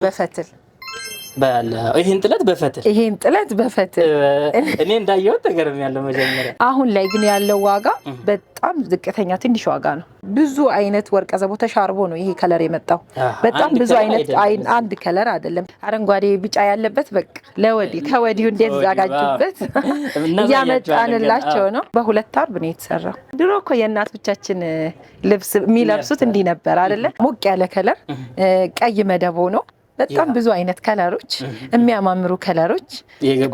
በፈትል ባላ ይሄን ጥለት በፈትል እኔ እንዳየው ተገርም ያለው መጀመሪያ አሁን ላይ ግን ያለው ዋጋ በጣም ዝቅተኛ ትንሽ ዋጋ ነው። ብዙ አይነት ወርቀ ዘቦ ተሻርቦ ነው ይሄ ከለር የመጣው። በጣም ብዙ አይነት አንድ ከለር አይደለም። አረንጓዴ ቢጫ ያለበት በቃ ለወዲ ከወዲው እንዴት ዛጋጁበት ያመጣንላቸው ነው። በሁለት አርብ ነው የተሰራው። ድሮ እኮ የእናቶቻችን ልብስ የሚለብሱት እንዲህ ነበር አይደለ? ሞቅ ያለ ከለር ቀይ መደቦ ነው። በጣም ብዙ አይነት ከለሮች የሚያማምሩ ከለሮች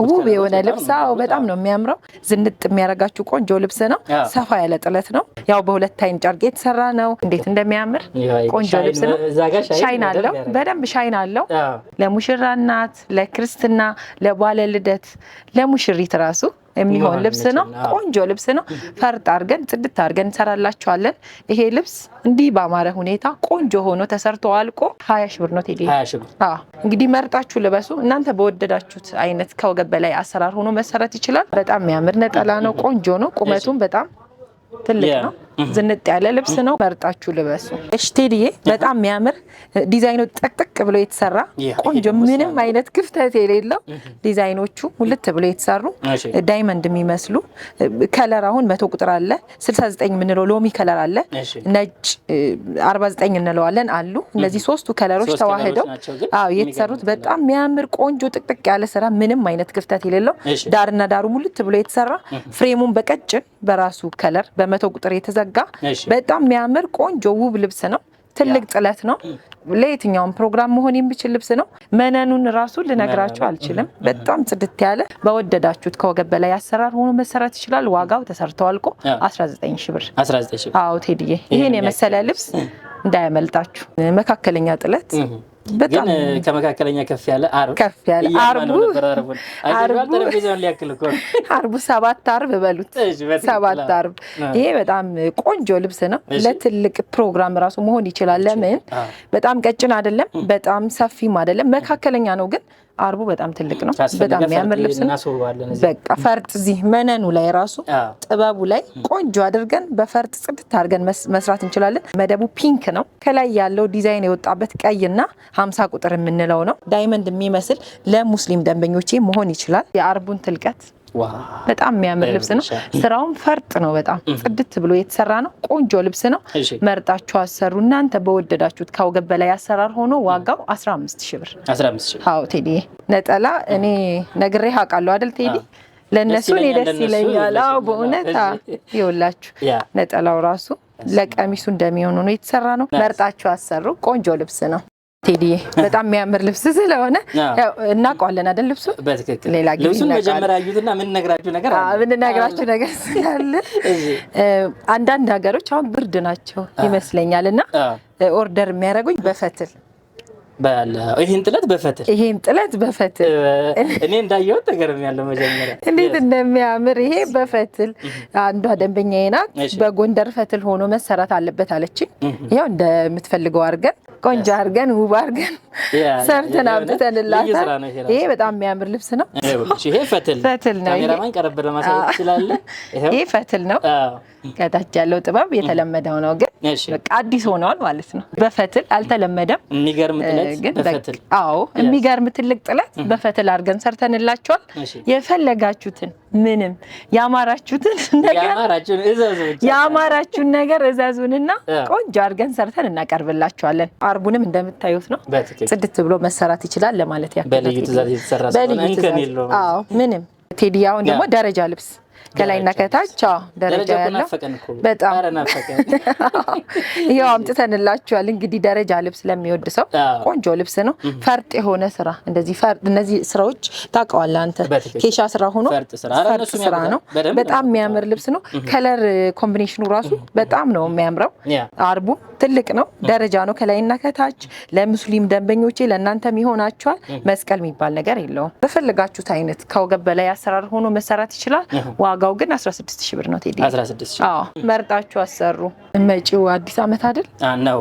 ውብ የሆነ ልብስ በጣም ነው የሚያምረው። ዝንጥ የሚያረጋችሁ ቆንጆ ልብስ ነው። ሰፋ ያለ ጥለት ነው። ያው በሁለት አይን ጨርቅ የተሰራ ነው። እንዴት እንደሚያምር ቆንጆ ልብስ ነው። ሻይን አለው፣ በደንብ ሻይን አለው። ለሙሽራ እናት፣ ለክርስትና፣ ለባለ ልደት፣ ለሙሽሪት ራሱ የሚሆን ልብስ ነው። ቆንጆ ልብስ ነው። ፈርጥ አርገን ጽድት አርገን እንሰራላችኋለን። ይሄ ልብስ እንዲህ ባማረ ሁኔታ ቆንጆ ሆኖ ተሰርቶ አልቆ 20 ሺህ ብር ነው ቴዲ። 20 ሺህ ብር። እንግዲህ መርጣችሁ ልበሱ። እናንተ በወደዳችሁት አይነት ከወገብ በላይ አሰራር ሆኖ መሰረት ይችላል። በጣም የሚያምር ነጠላ ነው። ቆንጆ ነው። ቁመቱም በጣም ትልቅ ነው። ዝንጥ ያለ ልብስ ነው። መርጣችሁ ልበሱ። እሺ ቴዲዬ፣ በጣም የሚያምር ዲዛይኑ ጥቅጥቅ ብሎ የተሰራ ቆንጆ ምንም አይነት ክፍተት የሌለው ዲዛይኖቹ ሙልት ብሎ የተሰሩ ዳይመንድ የሚመስሉ ከለር አሁን 100 ቁጥር አለ፣ 69 የምንለው ሎሚ ከለር አለ፣ ነጭ 49 እንለዋለን አሉ። እነዚህ ሶስቱ ከለሮች ተዋህደው የተሰሩት በጣም የሚያምር ቆንጆ ጥቅጥቅ ያለ ስራ ምንም አይነት ክፍተት የሌለው ዳርና ዳሩ ሙልት ብሎ የተሰራ ፍሬሙን በቀጭን በራሱ ከለር በ100 ቁጥር የተዘጋ በጣም የሚያምር ቆንጆ ውብ ልብስ ነው። ትልቅ ጥለት ነው። ለየትኛውም ፕሮግራም መሆን የሚችል ልብስ ነው። መነኑን ራሱ ልነግራችሁ አልችልም። በጣም ጽድት ያለ በወደዳችሁት ከወገብ በላይ አሰራር ሆኖ መሰራት ይችላል። ዋጋው ተሰርቶ አልቆ 19 ሺህ ብር። 19 ሺህ ብር። አዎ ቴዲዬ፣ ይሄን የመሰለ ልብስ እንዳያመልጣችሁ። መካከለኛ ጥለት ግን ከመካከለኛ ከፍ ያለ አርቡ 7 አርብ በሉት 7 አርብ። ይሄ በጣም ቆንጆ ልብስ ነው። ለትልቅ ፕሮግራም ራሱ መሆን ይችላል። ለምን በጣም ቀጭን አይደለም፣ በጣም ሰፊም አይደለም፣ መካከለኛ ነው። ግን አርቡ በጣም ትልቅ ነው። በጣም የሚያምር ልብስ ነው። በቃ ፈርጥ እዚህ መነኑ ላይ ራሱ ጥበቡ ላይ ቆንጆ አድርገን በፈርጥ ጽድት አድርገን መስራት እንችላለን። መደቡ ፒንክ ነው። ከላይ ያለው ዲዛይን የወጣበት ቀይና 50 ቁጥር የምንለው ነው። ዳይመንድ የሚመስል ለሙስሊም ደንበኞቼ መሆን ይችላል። የአርቡን ትልቀት በጣም የሚያምር ልብስ ነው። ስራውን ፈርጥ ነው። በጣም ጽድት ብሎ የተሰራ ነው። ቆንጆ ልብስ ነው። መርጣችሁ አሰሩ። እናንተ በወደዳችሁት ከወገብ በላይ አሰራር ሆኖ ዋጋው 15 ሺህ ብር። 15 ሺህ። አዎ ቴዲ፣ ነጠላ እኔ ነግሬህ አውቃለሁ አይደል ቴዲ? ለነሱ እኔ ደስ ይለኛል። አዎ በእውነት ይኸውላችሁ፣ ነጠላው ራሱ ለቀሚሱ እንደሚሆን ነው የተሰራ ነው። መርጣችሁ አሰሩ። ቆንጆ ልብስ ነው ቴዲዬ። በጣም የሚያምር ልብስ ስለሆነ ያው እናውቀዋለን አይደል? ልብሱ በትክክል ሌላ ጊዜ ልብሱን መጀመሪያ አዩትና ምን ነግራችሁ ነገር ስላለ አንዳንድ ሀገሮች አሁን ብርድ ናቸው ይመስለኛልና ኦርደር የሚያደርጉኝ በፈትል ይሄን ጥለት በፈትል እኔ እንዳየው ተገርም ያለው መጀመሪያ እንዴት እንደሚያምር ይሄ በፈትል። አንዷ ደንበኛዬ ናት በጎንደር ፈትል ሆኖ መሰራት አለበት አለችኝ። ይሄው እንደምትፈልገው አድርገን ቆንጆ አድርገን ውብ አድርገን ሰርተን አምጥተንላታል። ይሄ በጣም የሚያምር ልብስ ነው። ይሄ ፈትል ነው። ካሜራማን ቀረብ ለማሳየት ይችላል። ይሄ ፈትል ነው። ከታች ያለው ጥበብ የተለመደው ነው፣ ግን በቃ አዲስ ሆኗል ማለት ነው። በፈትል አልተለመደም። የሚገርም ጥለት በፈትል። አዎ የሚገርም ትልቅ ጥለት በፈትል አድርገን ሰርተንላችኋል። የፈለጋችሁትን ምንም ያማራችሁን ነገር እዘዙንና ቆንጆ አድርገን ሰርተን እናቀርብላችኋለን። አርቡንም እንደምታዩት ነው። ጽድት ብሎ መሰራት ይችላል ለማለት ያክል በልዩ ትዕዛዝ የተሰራ ስለሆነ እንከን የለውም። አዎ ምንም ቴዲ። አሁን ደግሞ ደረጃ ልብስ ከላይና ከታች ደረጃ ያለው በጣም ይሄው አምጥተንላችኋል። እንግዲህ ደረጃ ልብስ ለሚወድ ሰው ቆንጆ ልብስ ነው። ፈርጥ የሆነ ስራ እንደዚህ እነዚህ ስራዎች ታውቀዋለህ አንተ። ኬሻ ስራ ሆኖ ፈርጥ ስራ ነው። በጣም የሚያምር ልብስ ነው። ከለር ኮምቢኔሽኑ ራሱ በጣም ነው የሚያምረው። አርቡ ትልቅ ነው። ደረጃ ነው ከላይና ከታች። ለሙስሊም ደንበኞቼ ለእናንተም ይሆናችኋል። መስቀል የሚባል ነገር የለውም። በፈለጋችሁት አይነት ከወገብ በላይ አሰራር ሆኖ መሰራት ይችላል። ዋጋው ግን 16000 ብር ነው ቴዲ 16000 አዎ መርጣችሁ አሰሩ መጪው አዲስ አመት አይደል ነው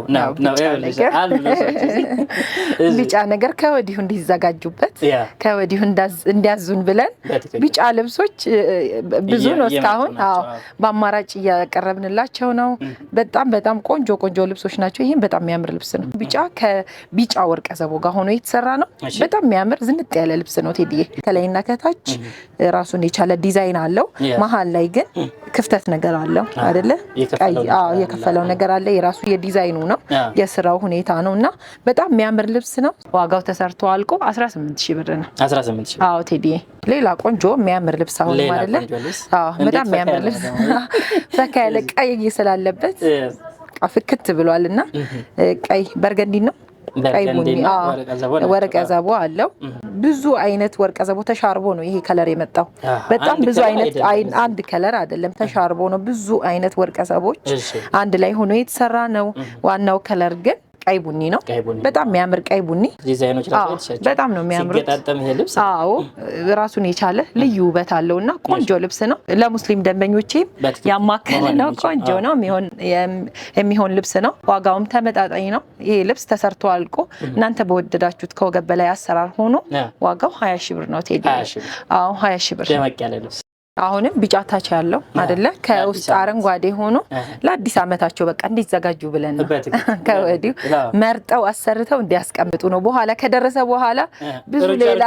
ቢጫ ነገር ከወዲሁ እንዲዘጋጁበት ከወዲሁ እንዲያዙን ብለን ቢጫ ልብሶች ብዙ ነው እስካሁን አዎ በአማራጭ ያቀረብንላቸው ነው በጣም ቆንጆ ልብሶች ናቸው ይሄን በጣም የሚያምር ልብስ ነው ቢጫ ከቢጫ ወርቀ ዘቦ ጋር ሆኖ የተሰራ ነው በጣም የሚያምር ዝንጥ ያለ ልብስ ነው ቴዲ ከላይና ከታች ራሱን የቻለ ዲዛይን አለው መሃል ላይ ግን ክፍተት ነገር አለው አይደለ የከፈለው ነገር አለ የራሱ የዲዛይኑ ነው የስራው ሁኔታ ነውና በጣም የሚያምር ልብስ ነው ዋጋው ተሰርቶ አልቆ 18000 ብር ነው 18000 አዎ ቴዲ ሌላ ቆንጆ የሚያምር ልብስ አሁን አይደለ አዎ በጣም የሚያምር ልብስ ፈካ ያለ ቀይ ስላለበት ፍክት ብሏልና ቀይ በርገንዲ ነው ቀይ ቡኒ ወርቀ ዘቦ አለው ብዙ አይነት ወርቀ ዘቦ ተሻርቦ ነው ይሄ ከለር የመጣው በጣም ብዙ አይነት አንድ ከለር አይደለም ተሻርቦ ነው ብዙ አይነት ወርቀ ዘቦች አንድ ላይ ሆኖ የተሰራ ነው ዋናው ከለር ግን ቀይ ቡኒ ነው በጣም የሚያምር ቀይ ቡኒ ዲዛይኖች በጣም ነው የሚያምር ሲገጣጠም ይሄ ልብስ አዎ ራሱን የቻለ ልዩ ውበት አለውና ቆንጆ ልብስ ነው ለሙስሊም ደንበኞቼ ያማከለ ነው ቆንጆ ነው የሚሆን ልብስ ነው ዋጋውም ተመጣጣኝ ነው ይሄ ልብስ ተሰርቶ አልቆ እናንተ በወደዳችሁት ከወገብ በላይ አሰራር ሆኖ ዋጋው 20000 ብር ነው ቴዲ አዎ 20000 ብር ደመቅ ያለ ልብስ አሁንም ቢጫ ታች ያለው አይደለ ከውስጥ አረንጓዴ ሆኖ ለአዲስ አመታቸው በቃ እንዲዘጋጁ ብለን ከወዲሁ መርጠው አሰርተው እንዲያስቀምጡ ነው በኋላ ከደረሰ በኋላ ብዙ ሌላ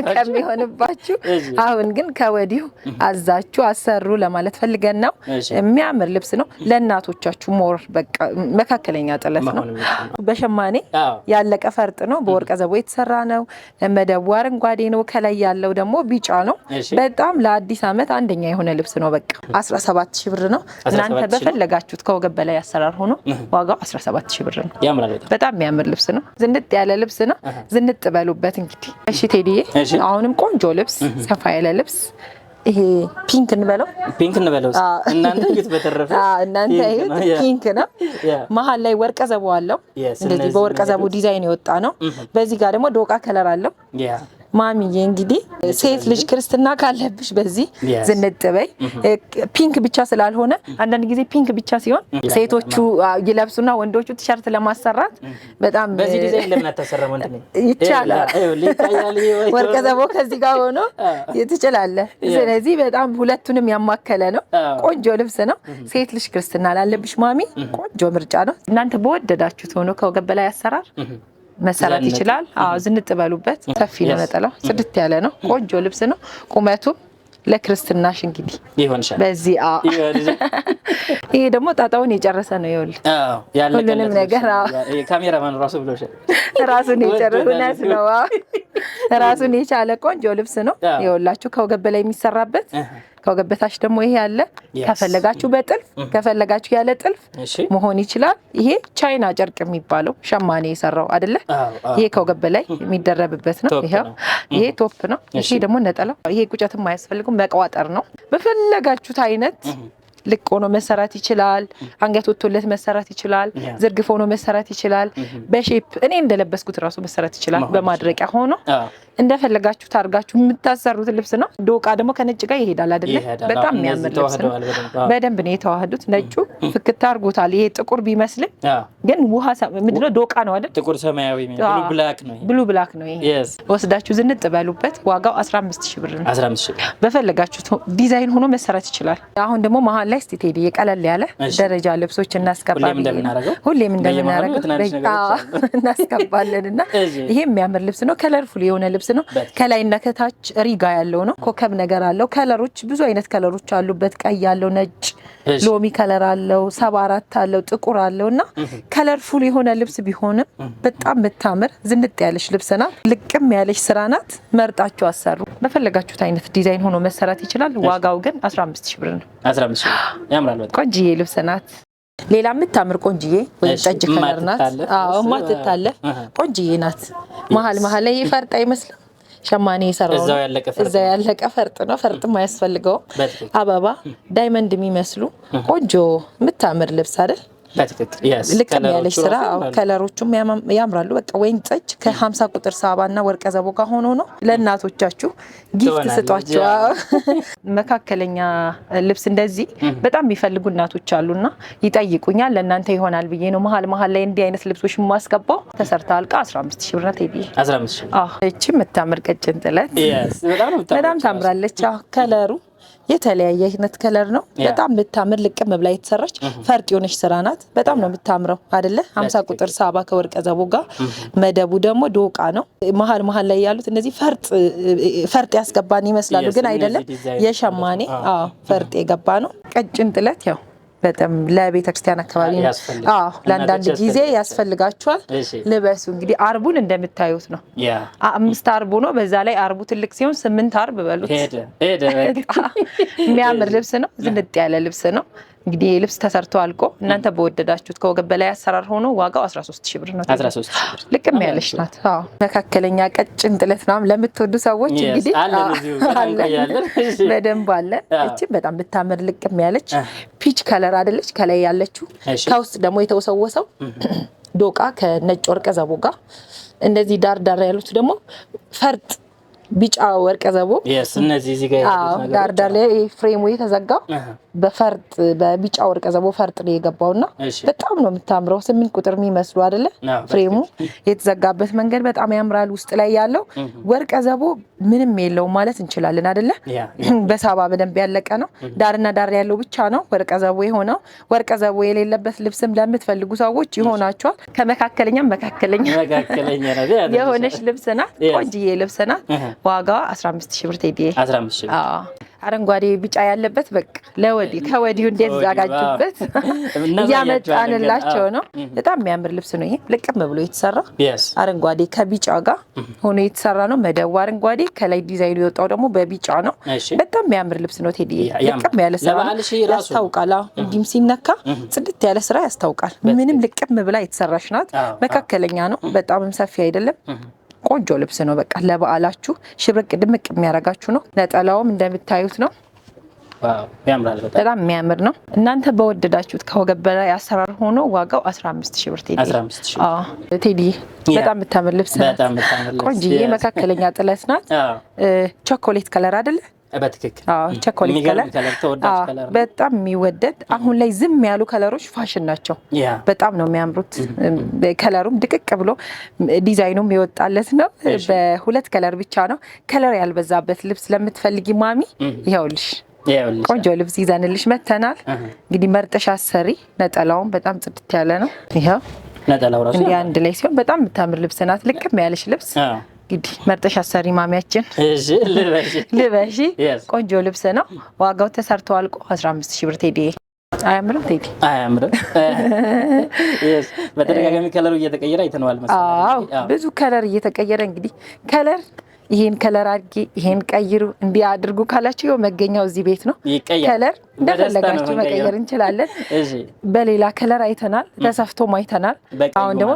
ከሚሆንባችሁ አሁን ግን ከወዲሁ አዛችሁ አሰሩ ለማለት ፈልገን ነው የሚያምር ልብስ ነው ለእናቶቻችሁ ሞር በቃ መካከለኛ ጥለት ነው በሸማኔ ያለቀ ፈርጥ ነው በወርቀ ዘቦ የተሰራ ነው መደቡ አረንጓዴ ነው ከላይ ያለው ደግሞ ቢጫ ነው በጣም ለአዲስ አመት አንደኛ የሆነ ልብስ ነው በቃ 17000 ብር ነው እናንተ በፈለጋችሁት ከወገብ በላይ አሰራር ሆኖ ዋጋው 17000 ብር ነው ያምራል በጣም የሚያምር ልብስ ነው ዝንጥ ያለ ልብስ ነው ዝንጥ በሉበት እንግዲህ እሺ ቴዲዬ አሁንም ቆንጆ ልብስ ሰፋ ያለ ልብስ ይሄ ፒንክ እንበለው እናንተ እዩት በተረፈ እናንተ እዩት ፒንክ ነው መሃል ላይ ወርቀ ዘቦ አለው እንደዚህ በወርቀ ዘቦ ዲዛይን የወጣ ነው በዚህ ጋር ደግሞ ዶቃ ከለር አለው ማሚዬ እንግዲህ ሴት ልጅ ክርስትና ካለብሽ በዚህ ዝንጥ በይ ፒንክ ብቻ ስላልሆነ አንዳንድ ጊዜ ፒንክ ብቻ ሲሆን ሴቶቹ ይለብሱና ወንዶቹ ቲሸርት ለማሰራት በጣም በዚህ ዲዛይን ለምን አታሰራም ወንድሜ ይቻላል ወርቀ ዘቦ ከዚህ ጋር ሆኖ ይትችላል ስለዚህ በጣም ሁለቱንም ያማከለ ነው ቆንጆ ልብስ ነው ሴት ልጅ ክርስትና ላለብሽ ማሚ ቆንጆ ምርጫ ነው እናንተ በወደዳችሁት ሆኖ ከወገብ በላይ አሰራር መሰራት ይችላል አዎ ዝንጥ በሉበት ሰፊ ነው ነጠላው ጽድት ያለ ነው ቆንጆ ልብስ ነው ቁመቱ ለክርስትናሽ እንግዲህ ይሆንሻል በዚህ ይሄ ደግሞ ጣጣውን የጨረሰ ነው ይወል ሁሉንም ነገር ካሜራማን ራሱ ብሎሻል ራሱን የጨረሰ ነው ራሱን የቻለ ቆንጆ ልብስ ነው ይወላችሁ ከወገብ በላይ የሚሰራበት ከወገብ በታች ደግሞ ይሄ ያለ ከፈለጋችሁ በጥልፍ ከፈለጋችሁ ያለ ጥልፍ መሆን ይችላል ይሄ ቻይና ጨርቅ የሚባለው ሸማኔ የሰራው አይደለ ይሄ ከወገብ በላይ የሚደረብበት ነው ይሄ ቶፕ ነው ይሄ ደግሞ ነጠላው ይሄ ቁጨትም ማያስፈልገው መቋጠር ነው በፈለጋችሁት አይነት ልቅ ሆኖ መሰራት ይችላል አንገት ወጥቶለት መሰራት ይችላል ዝርግፍ ሆኖ መሰራት ይችላል በሼፕ እኔ እንደለበስኩት ራሱ መሰራት ይችላል በማድረቂያ ሆኖ እንደፈለጋችሁ ታርጋችሁ የምታሰሩት ልብስ ነው ዶቃ ደግሞ ከነጭ ጋር ይሄዳል አይደለ በጣም የሚያምር ልብስ ነው በደንብ ነው የተዋህዱት ነጩ ፍክት አርጎታል ይሄ ጥቁር ቢመስልም ግን ውሃ ምንድነው ዶቃ ነው አይደል ጥቁር ሰማያዊ ብሉ ብላክ ነው ይሄ ወስዳችሁ ዝንጥ በሉበት ዋጋው 15000 ብር ነው 15000 በፈለጋችሁት ዲዛይን ሆኖ መሰራት ይችላል አሁን ደግሞ መሃል ላይ እስቲ ቴዲ የቀለል ያለ ደረጃ ልብሶች እናስቀባለን ሁሌም እንደምናረገው እናስቀባለንና ይሄ የሚያምር ልብስ ነው ከለርፉል የሆነ ልብስ ነው ከላይና ከታች ሪጋ ያለው ነው ኮከብ ነገር አለው ከለሮች ብዙ አይነት ከለሮች አሉበት ቀይ ያለው ነጭ ሎሚ ከለር አለው 74 አለው ጥቁር አለውና ከለርፉል የሆነ ልብስ ቢሆንም በጣም የምታምር ዝንጥ ያለሽ ልብስ ናት ልቅም ያለሽ ስራ ናት መርጣችሁ አሰሩ በፈለጋችሁት አይነት ዲዛይን ሆኖ መሰራት ይችላል ዋጋው ግን 15000 ብር ነው 15000 ያምራል በጣም ቆንጆዬ ልብስ ናት ሌላ የምታምር ቆንጆዬ ወይ ጠጅ ከለር ናት አዎ ማትታለፍ ቆንጆዬ ናት መሃል ላይ ፈርጥ አይመስልም ሸማኔ የሰራው እዛው ያለቀ ፈርጥ ነው ፈርጥ ማያስፈልገው አበባ ዳይመንድ የሚመስሉ ቆንጆ የምታምር ልብስ አይደል በትክክል ልቅም ያለች ስራ ከለሮቹም ያምራሉ። በቃ ወይን ጠጅ ከ50 ቁጥር ሳባና ወርቀ ዘቦ ጋር ሆኖ ነው። ለእናቶቻችሁ ጊፍት ስጧቸው። መካከለኛ ልብስ እንደዚህ በጣም የሚፈልጉ እናቶች አሉና ይጠይቁኛል። ለእናንተ ይሆናል ብዬ ነው መሀል ላይ እንዲህ አይነት ልብሶች ማስገባው። ተሰርታ አልቃ 15000 ብር ናት። ቴዲ 15000 እቺ የምታምር ቀጭን ጥለት በጣም ታምራለች። ከለሩ የተለያየ አይነት ከለር ነው። በጣም የምታምር ልቅም ብላ የተሰራች ፈርጥ የሆነች ስራ ናት። በጣም ነው የምታምረው አይደለ? 50 ቁጥር ሳባ ከወርቀ ዘቦ ጋር መደቡ ደግሞ ዶቃ ነው። መሀል ላይ ያሉት እነዚህ ፈርጥ ያስገባን ይመስላሉ፣ ግን አይደለም። የሸማኔ ፈርጥ የገባ ነው። ቀጭን ጥለት ያው በጣም ለቤተ ክርስቲያን አካባቢ ነው። ለአንዳንድ ጊዜ ያስፈልጋቸዋል። ልበሱ። እንግዲህ አርቡን እንደምታዩት ነው። 5 አርቡ ነው። በዛ ላይ አርቡ ትልቅ ሲሆን 8 አርብ በሉት። የሚያምር ልብስ ነው። ዝንጥ ያለ ልብስ ነው። እንግዲህ ልብስ ተሰርቶ አልቆ እናንተ በወደዳችሁት ከወገብ በላይ አሰራር ሆኖ ዋጋው 13000 ብር ነው። 13000 ብር ልቅም ያለች ናት። መካከለኛ ቀጭን ጥለት ነው ለምትወዱ ሰዎች እንግዲህ በደንብ አለ። እቺ በጣም ብታምር ልቅም ያለች ፒች ከለር አይደለች? ከላይ ያለችው ከውስጥ ደግሞ የተወሰወሰው ዶቃ ከነጭ ወርቀ ዘቦ ጋር እንደዚህ ዳር ያሉት ደግሞ ፈርጥ ቢጫ ወርቀ ዘቦ እነዚህ እዚህ ጋር ዳር ላይ ፍሬሙ የተዘጋው በፈርጥ በቢጫ ወርቀ ዘቦ ፈርጥ ነው የገባውና በጣም ነው የምታምረው። 8 ቁጥር የሚመስሉ አይደለ? ፍሬሙ የተዘጋበት መንገድ በጣም ያምራል። ውስጥ ላይ ያለው ወርቀ ዘቦ ምንም የለውም ማለት እንችላለን አይደለ? በሳባ በደንብ ያለቀ ነው። ዳርና ዳር ያለው ብቻ ነው ወርቀ ዘቦ የሆነው። ወርቀ ዘቦ የሌለበት ልብስም ለምትፈልጉ ሰዎች ይሆናቸዋል። መካከለኛ የሆነች ልብስ ናት። ቆንጅዬ ልብስ ናት። ዋጋዋ 15000 ብር። ቴዲ 15000 ብር። አረንጓዴ ቢጫ ያለበት በቃ ከወዲሁ እንደዛጋጁበት እያመጣንላቸው ነው። በጣም የሚያምር ልብስ ነው። ይሄ ልቅም ብሎ የተሰራ አረንጓዴ ከቢጫ ጋር ሆኖ የተሰራ ነው። መደቡ አረንጓዴ፣ ከላይ ዲዛይኑ የወጣው ደግሞ በቢጫ ነው። በጣም የሚያምር ልብስ ነው። ቴዲ ልቅም ያለ ስራ ያስታውቃል። እንዲህም ሲነካ ጽድት ያለ ስራ ያስታውቃል። ምንም ልቅም ብላ የተሰራች ናት። መካከለኛ ነው። በጣምም ሰፊ አይደለም። ቆንጆ ልብስ ነው። በቃ ለበዓላችሁ ሽብርቅ ድምቅ የሚያረጋችሁ ነው። ነጠላውም እንደምታዩት ነው። ያምራል። በጣም የሚያምር ነው። እናንተ በወደዳችሁት ከወገብ በላይ አሰራር ሆኖ ዋጋው 15000 ብር። ቴዲ 15000 ቴዲ በጣም የምታምር ልብስ ናት። ቆንጆዬ መካከለኛ ጥለት ናት። ቾኮሌት ከለር አይደለ? በትክክል ቸኮሌት ከለር በጣም የሚወደድ። አሁን ላይ ዝም ያሉ ከለሮች ፋሽን ናቸው። በጣም ነው የሚያምሩት። ከለሩም ድቅቅ ብሎ ዲዛይኑም የወጣለት ነው። በሁለት ከለር ብቻ ነው። ከለር ያልበዛበት ልብስ ለምትፈልጊ ማሚ ይኸውልሽ ቆንጆ ልብስ ይዘንልሽ መተናል። እንግዲህ መርጠሽ አሰሪ። ነጠላውም በጣም ጽድት ያለ ነው። ይኸው ነጠላው ራሱ እንዲህ አንድ ላይ ሲሆን በጣም የምታምር ልብስ ናት። ልቅም ያለሽ ልብስ እንግዲህ መርጠሽ አሰሪ ማሚያችን። ልበሺ። ቆንጆ ልብስ ነው። ዋጋው ተሰርቶ አልቆ 15000 ብር። ቴዲ አያምርም? ቴዲ አያምርም? በተደጋጋሚ ከለሩ እየተቀየረ አይተነዋል መሰለኝ። ብዙ ከለር እየተቀየረ እንግዲህ ከለር ይሄን ከለር አድርጊ፣ ይሄን ቀይሩ፣ እንዲህ አድርጉ ካላችሁ ይኸው መገኛው እዚህ ቤት ነው። ከለር እንደፈለጋችሁ መቀየር እንችላለን። በሌላ ከለር አይተናል፣ ተሰፍቶም አይተናል። አሁን ደግሞ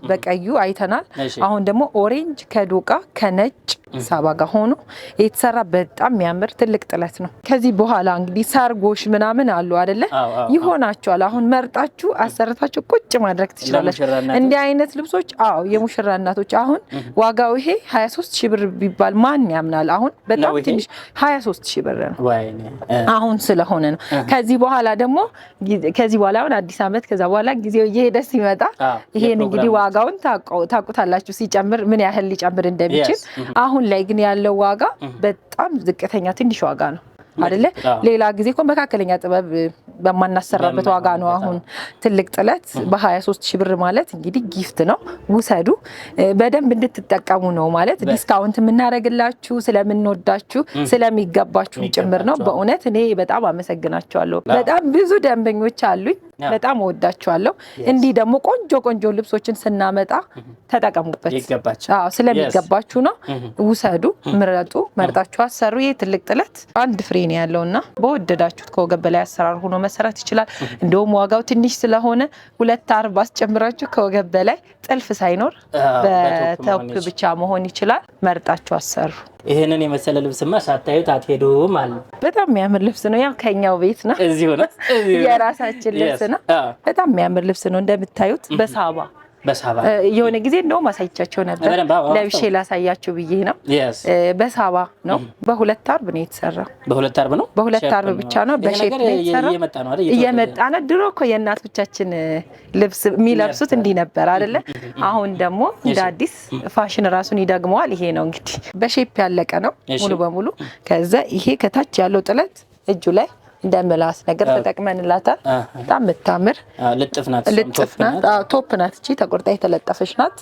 በቀዩ አይተናል። አሁን ደግሞ ኦሬንጅ ከዶቃ ከነጭ ሳባ ጋር ሆኖ የተሰራ በጣም የሚያምር ትልቅ ጥለት ነው። ከዚህ በኋላ እንግዲህ ሰርጎሽ ምናምን አሉ አይደለ? ይሆናችኋል። አሁን መርጣችሁ አሰርታችሁ ቁጭ ማድረግ ትችላላችሁ። እንዲህ አይነት ልብሶች የሙሽራ እናቶች አሁን ዋጋው ይሄ 23000 ብር ቢባል ማን ያምናል? አሁን በጣም ትንሽ 23000 ብር ነው አሁን ስለሆነ ነው። ከዚህ በኋላ ደግሞ አሁን አዲስ አመት ከዛ በኋላ ጊዜው እየሄደ ሲመጣ ይሄን እንግዲህ ዋጋውን ታውቁታላችሁ፣ ሲጨምር ምን ያህል ሊጨምር እንደሚችል። አሁን ላይ ግን ያለው ዋጋ በጣም ዝቅተኛ ትንሽ ዋጋ ነው አይደለ? ሌላ ጊዜ እኮ መካከለኛ ጥበብ በማናሰራበት ዋጋ ነው። አሁን ትልቅ ጥለት በ23000 ብር ማለት እንግዲህ ጊፍት ነው። ውሰዱ፣ በደንብ እንድትጠቀሙ ነው ማለት ዲስካውንት የምናደርግላችሁ ስለምንወዳችሁ ስለሚገባችሁ ጭምር ነው። በእውነት እኔ በጣም አመሰግናቸዋለሁ። በጣም ብዙ ደንበኞች አሉኝ። በጣም እወዳቸዋለሁ። እንዲህ ደግሞ ቆንጆ ልብሶችን ስናመጣ ተጠቀሙበት። ስለሚገባችሁ ነው። ውሰዱ፣ ምረጡ፣ መርጣችሁ አሰሩ። ይሄ ትልቅ ጥለት አንድ ፍሬ ነው ያለውና በወደዳችሁት ከወገብ በላይ አሰራር ሆኖ መሰራት ይችላል። እንደውም ዋጋው ትንሽ ስለሆነ 240 አስጨምራችሁ ከወገብ በላይ ጥልፍ ሳይኖር በተውፕ ብቻ መሆን ይችላል። መርጣችሁ አሰሩ። ይሄንን የመሰለ ልብስማ ሳታዩት አትሄዱም አለ። በጣም የሚያምር ልብስ ነው። ያው ከኛው ቤት ነው፣ እዚሁ ነው፣ የራሳችን ልብስ ነው። በጣም የሚያምር ልብስ ነው እንደምታዩት በሳባ የሆነ ጊዜ እንደውም አሳይቻቸው ነበር። ለብሼ ላሳያችሁ ብዬ ነው። በሳባ ነው። በሁለት አርብ ነው የተሰራው። በሁለት አርብ ነው። በሁለት አርብ ብቻ ነው። በሼፕ ነው የተሰራው። እየመጣ ነው። ድሮ እኮ የእናቶቻችን ልብስ የሚለብሱት እንዲህ ነበር አይደለ? አሁን ደግሞ እንደ አዲስ ፋሽን ራሱን ይደግመዋል። ይሄ ነው እንግዲህ በሼፕ ያለቀ ነው ሙሉ በሙሉ። ከዛ ይሄ ከታች ያለው ጥለት እጁ ላይ እንደ ምላስ ነገር ተጠቅመንላታል። በጣም የምታምር ልጥፍ ናት። ቶፕ ናት። እቺ ተቆርጣ የተለጠፈች ናት።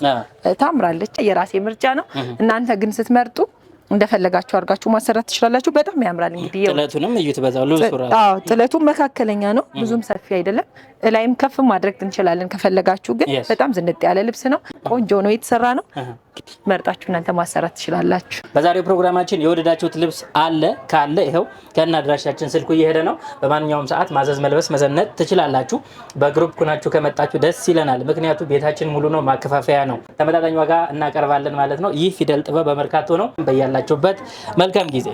ታምራለች። የራሴ ምርጫ ነው። እናንተ ግን ስትመርጡ እንደፈለጋችሁ አድርጋችሁ ማሰራት ትችላላችሁ። በጣም ያምራል። እንግዲህ ጥለቱንም እዩት። በዛው ልብሱ ራሱ ጥለቱ መካከለኛ ነው፣ ብዙም ሰፊ አይደለም። ላይም ከፍ ማድረግ እንችላለን ከፈለጋችሁ። ግን በጣም ዝንጥ ያለ ልብስ ነው። ቆንጆ ነው የተሰራ ነው። መርጣችሁ እናንተ ማሰራት ትችላላችሁ። በዛሬው ፕሮግራማችን የወደዳችሁት ልብስ አለ ካለ ይሄው ከና አድራሻችን ስልኩ እየሄደ ነው። በማንኛውም ሰዓት ማዘዝ፣ መልበስ፣ መዘነጥ ትችላላችሁ። በግሩፕ ኩናችሁ ከመጣችሁ ደስ ይለናል። ምክንያቱም ቤታችን ሙሉ ነው፣ ማከፋፈያ ነው። ተመጣጣኝ ዋጋ እናቀርባለን ማለት ነው። ይህ ፊደል ጥበብ በመርካቶ ነው። በያላችሁበት መልካም ጊዜ